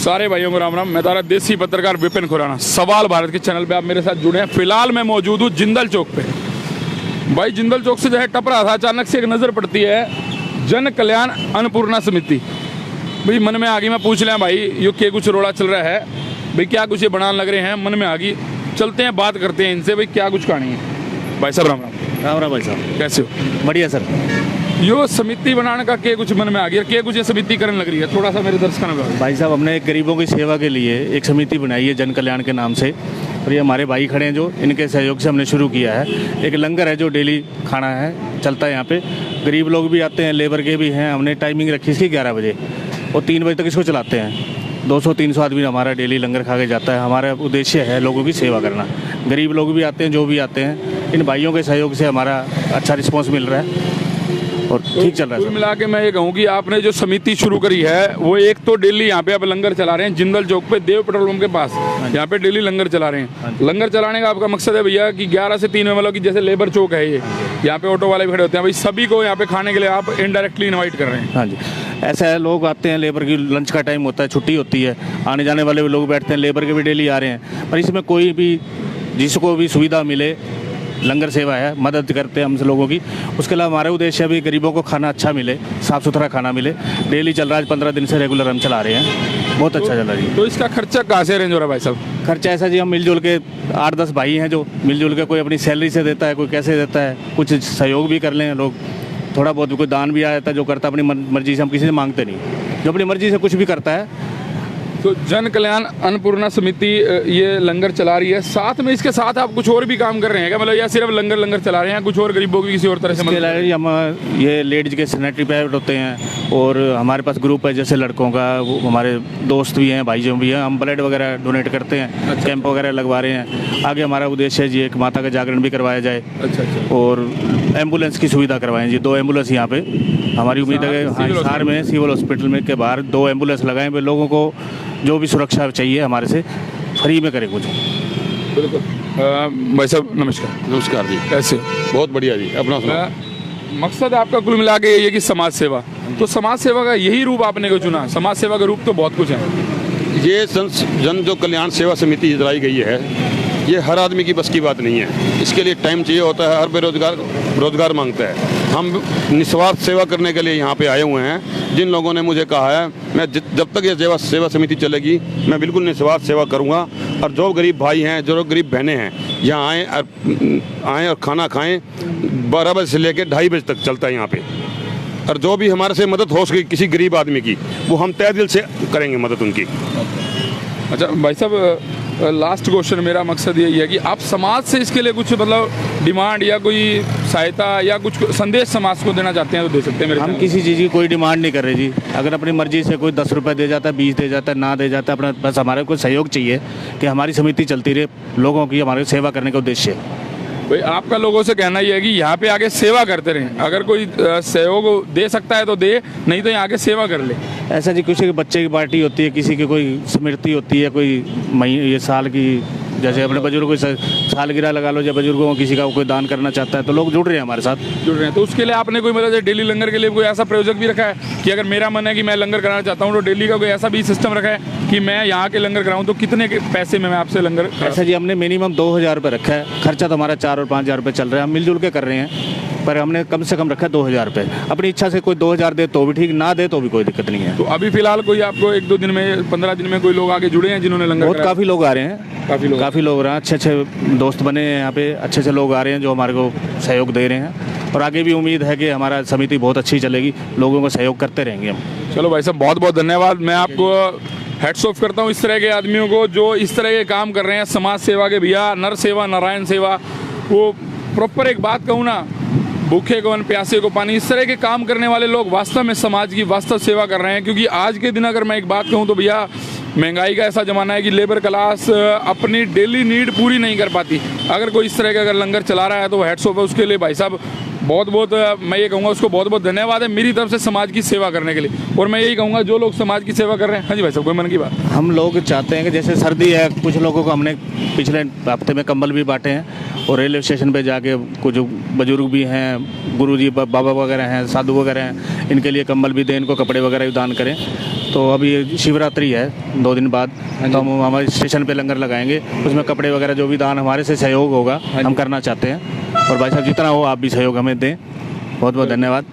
सारे भाइयों को राम राम। मैं तारा देसी पत्रकार विपिन खुराना, सवाल भारत के चैनल पे आप मेरे साथ जुड़े हैं। फिलहाल मैं मौजूद हूँ जिंदल चौक पे। भाई जिंदल चौक से जो है टप रहा था, अचानक से एक नज़र पड़ती है जन कल्याण अन्नपूर्णा समिति। भाई मन में आ गई, मैं पूछ लिया भाई ये क्या कुछ रोड़ा चल रहा है, भाई क्या कुछ ये बनाने लग रहे हैं। मन में आ गई, चलते हैं बात करते हैं इनसे, भाई क्या कुछ कहानी है। भाई साहब राम राम। राम राम भाई साहब, कैसे हो? बढ़िया सर। यो समिति बनाने का क्या कुछ मन में आ गया, क्या कुछ ये समिति करने लग रही है, थोड़ा सा मेरे दर्शकों में। भाई साहब हमने गरीबों की सेवा के लिए एक समिति बनाई है जन कल्याण के नाम से, और ये हमारे भाई खड़े हैं जो इनके सहयोग से हमने शुरू किया है। एक लंगर है जो डेली खाना है चलता है यहाँ पे, गरीब लोग भी आते हैं, लेबर के भी हैं। हमने टाइमिंग रखी इसकी 11 बजे और 3 बजे तक इसको चलाते हैं। 200-300 आदमी हमारा डेली लंगर खा के जाता है। हमारा उद्देश्य है लोगों की सेवा करना। गरीब लोग भी आते हैं, जो भी आते हैं, इन भाइयों के सहयोग से हमारा अच्छा रिस्पॉन्स मिल रहा है और ठीक चल रहा है। कुल मिला के मैं ये कहूँ कि आपने जो समिति शुरू करी है वो एक तो डेली यहाँ पे आप लंगर चला रहे हैं जिंदल चौक पे देव पेट्रोल पंप के पास, यहाँ पे डेली लंगर चला रहे हैं। लंगर चलाने का आपका मकसद है भैया कि 11 से 3 मतलब कि जैसे लेबर चौक है ये, यहाँ पे ऑटो वाले भी खड़े होते हैं, भाई सभी को यहाँ पे खाने के लिए आप इनडायरेक्टली इन्वाइट कर रहे हैं। हाँ जी, ऐसा है, लोग आते हैं, लेबर की लंच का टाइम होता है, छुट्टी होती है, आने जाने वाले भी लोग बैठते हैं, लेबर के भी डेली आ रहे हैं। पर इसमें कोई भी जिसको भी सुविधा मिले, लंगर सेवा है, मदद करते हैं हम लोगों की। उसके अलावा हमारा उद्देश्य भी गरीबों को खाना अच्छा मिले, साफ़ सुथरा खाना मिले। डेली चल रहा है, 15 दिन से रेगुलर हम चला रहे हैं, बहुत अच्छा चल रहा है। तो इसका खर्चा कहाँ से अरेंज हो रहा है भाई साहब? खर्चा ऐसा जी, हम मिलजुल के 8-10 भाई हैं जो मिलजुल के, कोई अपनी सैलरी से देता है, कोई कैसे देता है, कुछ सहयोग भी कर लें लोग, थोड़ा बहुत कोई दान भी आ जाता है। जो करता है अपनी मर्जी से, हम किसी से मांगते नहीं, जो अपनी मर्जी से कुछ भी करता है। तो जन कल्याण अन्नपूर्णा समिति ये लंगर चला रही है, साथ में इसके साथ आप कुछ और भी काम कर रहे हैं क्या? मतलब या सिर्फ लंगर चला रहे हैं, कुछ और गरीबों की किसी और तरह से मदद? हम ये लेडीज के सैनिटरी पैड होते हैं, और हमारे पास ग्रुप है जैसे लड़कों का, वो हमारे दोस्त भी हैं, भाइयों भी हैं, हम ब्लड वगैरह डोनेट करते हैं। अच्छा। कैंप वगैरह लगवा रहे हैं। आगे हमारा उद्देश्य है जी एक माता का जागरण भी करवाया जाए। अच्छा। और एम्बुलेंस की सुविधा करवाएं जी, 2 एम्बुलेंस यहाँ पे हमारी उम्मीद है कि हिसार में सिविल हॉस्पिटल में के बाहर 2 एम्बुलेंस लगाएं। वे लोगों को जो भी सुरक्षा चाहिए हमारे से फ्री में करें कुछ। बिल्कुल। भाई साहब नमस्कार। नमस्कार जी। कैसे? बहुत बढ़िया जी, अपना सुना। मकसद आपका कुल मिला के ये कि समाज सेवा, तो समाज सेवा का यही रूप आपने को चुना? समाज सेवा का रूप तो बहुत कुछ है। ये जन जो कल्याण सेवा समिति चलाई गई है, ये हर आदमी की बस की बात नहीं है। इसके लिए टाइम चाहिए होता है, हर बेरोजगार रोजगार मांगता है। हम निस्वार्थ सेवा करने के लिए यहाँ पे आए हुए हैं। जिन लोगों ने मुझे कहा है मैं जब तक ये सेवा समिति चलेगी मैं बिल्कुल निस्वार्थ सेवा करूँगा, और जो गरीब भाई हैं, जो गरीब बहनें हैं, यहाँ आएँ और खाना खाएँ। 12 बजे से लेकर 2:30 बजे तक चलता है यहाँ पे। और जो भी हमारे से मदद हो सके किसी गरीब आदमी की, वो हम तहे दिल से करेंगे मदद उनकी। अच्छा भाई साहब, लास्ट क्वेश्चन मेरा मकसद यही है कि आप समाज से इसके लिए कुछ मतलब डिमांड या कोई सहायता या कुछ संदेश समाज को देना चाहते हैं तो दे सकते हैं मेरे। हम किसी चीज़ की कोई डिमांड नहीं कर रहे जी। अगर अपनी मर्जी से कोई 10 रुपये दे जाता है, 20 दे जाता है, ना दे जाता है, अपना बस हमारे को सहयोग चाहिए कि हमारी समिति चलती रहे, लोगों की हमारे सेवा करने का उद्देश्य है। भाई आपका लोगों से कहना ही है कि यहाँ पे आके सेवा करते रहें। अगर कोई सहयोग दे सकता है तो दे, नहीं तो यहाँ आके सेवा कर ले। ऐसा जी, किसी के बच्चे की पार्टी होती है, किसी की कोई स्मृति होती है, कोई ये साल की, जैसे अपने बुजुर्गों की सालगिरह लगा लो, या बुजुर्गों को किसी का कोई दान करना चाहता है, तो लोग जुड़ रहे हैं हमारे साथ। जुड़ रहे हैं, तो उसके लिए आपने कोई मतलब डेली लंगर के लिए कोई ऐसा प्रयोजक भी रखा है कि अगर मेरा मन है कि मैं लंगर कराना चाहता हूँ तो डेली का कोई ऐसा भी सिस्टम रखा है कि मैं यहाँ के लंगर कराऊँ तो कितने के पैसे में मैं आपसे लंगर? ऐसा जी, हमने मिनिमम 2,000 रुपये रखा है। खर्चा तो हमारा 4 और 5,000 रुपये चल रहा है, हम मिलजुल के कर रहे हैं, पर हमने कम से कम रखा है 2,000 रुपये। अपनी इच्छा से कोई 2,000 दे तो भी ठीक, ना दे तो भी कोई दिक्कत नहीं है। तो अभी फिलहाल कोई आपको 1-2 दिन में, 15 दिन में कोई लोग आगे जुड़े हैं जिन्होंने लंगर? बहुत काफ़ी लोग आ रहे हैं, काफ़ी लोग आ रहे हैं। अच्छे दोस्त बने हैं यहाँ पे, अच्छे लोग आ रहे हैं जो हमारे को सहयोग दे रहे हैं, और आगे भी उम्मीद है कि हमारा समिति बहुत अच्छी चलेगी, लोगों को सहयोग करते रहेंगे हम। चलो भाई साहब, बहुत बहुत धन्यवाद। मैं आपको हेड्स ऑफ करता हूँ इस तरह के आदमियों को जो इस तरह के काम कर रहे हैं समाज सेवा के। भैया नर सेवा नारायण सेवा, वो प्रॉपर एक बात कहूँ ना, भूखे को अन्न, प्यासे को पानी, इस तरह के काम करने वाले लोग वास्तव में समाज की वास्तव सेवा कर रहे हैं। क्योंकि आज के दिन अगर मैं एक बात कहूँ तो भैया महंगाई का ऐसा ज़माना है कि लेबर क्लास अपनी डेली नीड पूरी नहीं कर पाती। अगर कोई इस तरह का अगर लंगर चला रहा है तो हेड्स ऑफ है उसके लिए भाई साहब। बहुत बहुत मैं ये कहूँगा उसको बहुत बहुत धन्यवाद है मेरी तरफ से समाज की सेवा करने के लिए। और मैं यही कहूँगा जो लोग समाज की सेवा कर रहे हैं। हाँ जी भाई साहब, कोई मन की बात? हम लोग चाहते हैं कि जैसे सर्दी है, कुछ लोगों को हमने पिछले हफ्ते में कंबल भी बांटे हैं, और रेलवे स्टेशन पे जाके कुछ बुजुर्ग भी हैं, गुरुजी बाबा वगैरह हैं, साधु वगैरह हैं, इनके लिए कंबल भी दें, इनको कपड़े वगैरह भी दान करें। तो अभी शिवरात्रि है 2 दिन बाद, तो हम हमारे स्टेशन पे लंगर लगाएंगे, उसमें कपड़े वगैरह जो भी दान हमारे से सहयोग होगा हम करना चाहते हैं। और भाई साहब जितना हो आप भी सहयोग हमें दें। बहुत बहुत धन्यवाद।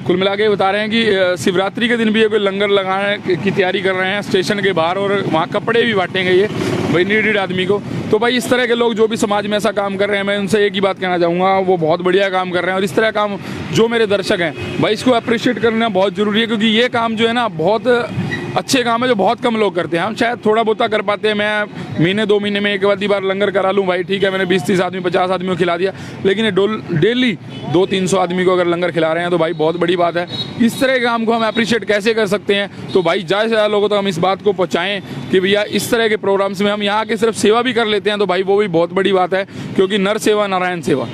कुल मिला के बता रहे हैं कि शिवरात्रि के दिन भी ये कोई लंगर लगाने की तैयारी कर रहे हैं स्टेशन के बाहर, और वहाँ कपड़े भी बांटेंगे ये भाई नीडेड आदमी को। तो भाई इस तरह के लोग जो भी समाज में ऐसा काम कर रहे हैं, मैं उनसे एक ही बात कहना चाहूँगा, वो बहुत बढ़िया काम कर रहे हैं। और इस तरह काम जो मेरे दर्शक हैं भाई, इसको अप्रिशिएट करना बहुत ज़रूरी है, क्योंकि ये काम जो है ना बहुत अच्छे काम है जो बहुत कम लोग करते हैं। हम शायद थोड़ा बहुत कर पाते हैं, मैं महीने 2 महीने में एक आधी बार लंगर करा लूँ भाई, ठीक है, मैंने 20-30 आदमी 50 आदमी को खिला दिया, लेकिन ये डेली 200-300 आदमी को अगर लंगर खिला रहे हैं तो भाई बहुत बड़ी बात है। इस तरह के काम को हम अप्रिशिएट कैसे कर सकते हैं, तो भाई ज़्यादा से ज़्यादा लोगों तक हम इस बात को पहुँचाएँ कि भैया इस तरह के प्रोग्राम्स में हम यहाँ के सिर्फ सेवा भी कर लेते हैं, तो भाई वो भी बहुत बड़ी बात है, क्योंकि नर सेवा नारायण सेवा।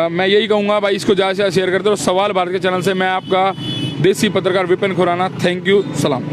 मैं यही कहूँगा भाई, इसको ज़्यादा से ज़्यादा शेयर करते रहो। सवाल भारत के चैनल से मैं आपका देसी पत्रकार विपिन खुराना, थैंक यू, सलाम।